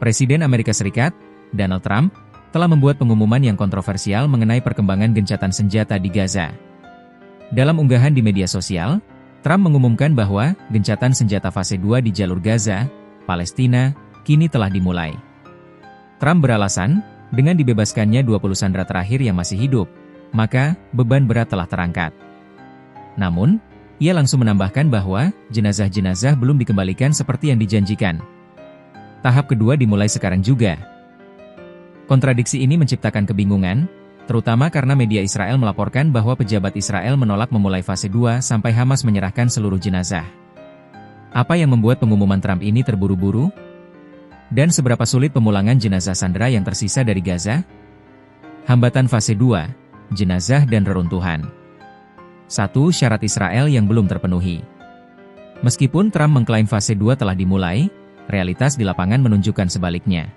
Presiden Amerika Serikat, Donald Trump, telah membuat pengumuman yang kontroversial mengenai perkembangan gencatan senjata di Gaza. Dalam unggahan di media sosial, Trump mengumumkan bahwa gencatan senjata fase 2 di jalur Gaza, Palestina, kini telah dimulai. Trump beralasan, dengan dibebaskannya 20 sandera terakhir yang masih hidup, maka beban berat telah terangkat. Namun, ia langsung menambahkan bahwa jenazah-jenazah belum dikembalikan seperti yang dijanjikan. Tahap kedua dimulai sekarang juga. Kontradiksi ini menciptakan kebingungan, terutama karena media Israel melaporkan bahwa pejabat Israel menolak memulai fase 2 sampai Hamas menyerahkan seluruh jenazah. Apa yang membuat pengumuman Trump ini terburu-buru? Dan seberapa sulit pemulangan jenazah sandera yang tersisa dari Gaza? Hambatan fase 2, jenazah dan reruntuhan. 1. Syarat Israel yang belum terpenuhi. Meskipun Trump mengklaim fase 2 telah dimulai, realitas di lapangan menunjukkan sebaliknya.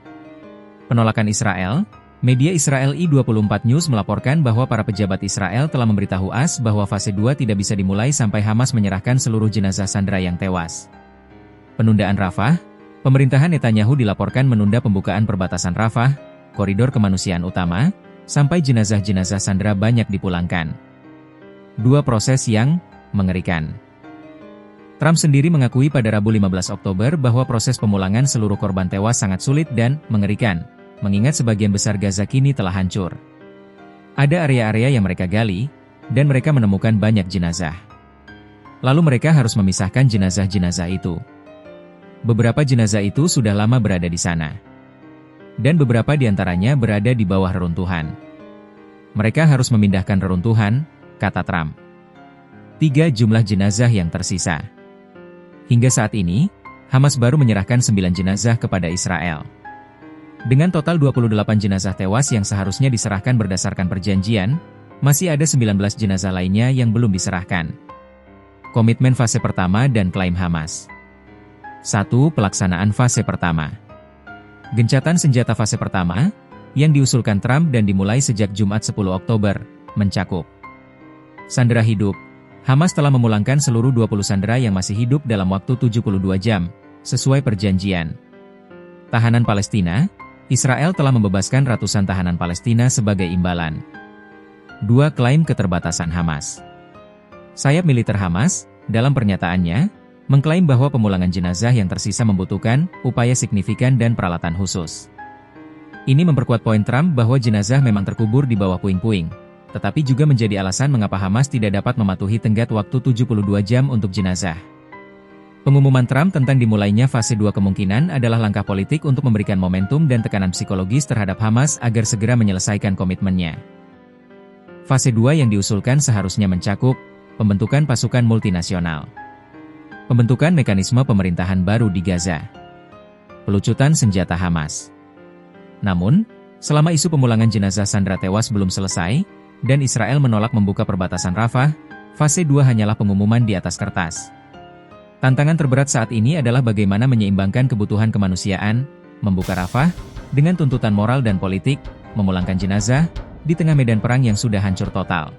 Penolakan Israel, media Israel I24 News melaporkan bahwa para pejabat Israel telah memberitahu AS bahwa fase 2 tidak bisa dimulai sampai Hamas menyerahkan seluruh jenazah sandera yang tewas. Penundaan Rafah, pemerintahan Netanyahu dilaporkan menunda pembukaan perbatasan Rafah, koridor kemanusiaan utama, sampai jenazah-jenazah sandera banyak dipulangkan. Dua proses yang mengerikan. Trump sendiri mengakui pada Rabu 15 Oktober bahwa proses pemulangan seluruh korban tewas sangat sulit dan mengerikan, mengingat sebagian besar Gaza kini telah hancur. Ada area-area yang mereka gali, dan mereka menemukan banyak jenazah. Lalu mereka harus memisahkan jenazah-jenazah itu. Beberapa jenazah itu sudah lama berada di sana. Dan beberapa di antaranya berada di bawah reruntuhan. Mereka harus memindahkan reruntuhan, kata Trump. 3. Jumlah jenazah yang tersisa. Hingga saat ini, Hamas baru menyerahkan 9 jenazah kepada Israel. Dengan total 28 jenazah tewas yang seharusnya diserahkan berdasarkan perjanjian, masih ada 19 jenazah lainnya yang belum diserahkan. Komitmen fase pertama dan klaim Hamas. 1. Pelaksanaan fase pertama. Gencatan senjata fase pertama, yang diusulkan Trump dan dimulai sejak Jumat 10 Oktober, mencakup sandera hidup. Hamas telah memulangkan seluruh 20 sandera yang masih hidup dalam waktu 72 jam, sesuai perjanjian. Tahanan Palestina, Israel telah membebaskan ratusan tahanan Palestina sebagai imbalan. 2. Klaim keterbatasan Hamas. Sayap militer Hamas, dalam pernyataannya, mengklaim bahwa pemulangan jenazah yang tersisa membutuhkan upaya signifikan dan peralatan khusus. Ini memperkuat poin Trump bahwa jenazah memang terkubur di bawah puing-puing, tetapi juga menjadi alasan mengapa Hamas tidak dapat mematuhi tenggat waktu 72 jam untuk jenazah. Pengumuman Trump tentang dimulainya fase 2 kemungkinan adalah langkah politik untuk memberikan momentum dan tekanan psikologis terhadap Hamas agar segera menyelesaikan komitmennya. Fase 2 yang diusulkan seharusnya mencakup pembentukan pasukan multinasional, pembentukan mekanisme pemerintahan baru di Gaza, pelucutan senjata Hamas. Namun, selama isu pemulangan jenazah sandera tewas belum selesai, dan Israel menolak membuka perbatasan Rafah, fase 2 hanyalah pengumuman di atas kertas. Tantangan terberat saat ini adalah bagaimana menyeimbangkan kebutuhan kemanusiaan, membuka Rafah, dengan tuntutan moral dan politik, memulangkan jenazah, di tengah medan perang yang sudah hancur total.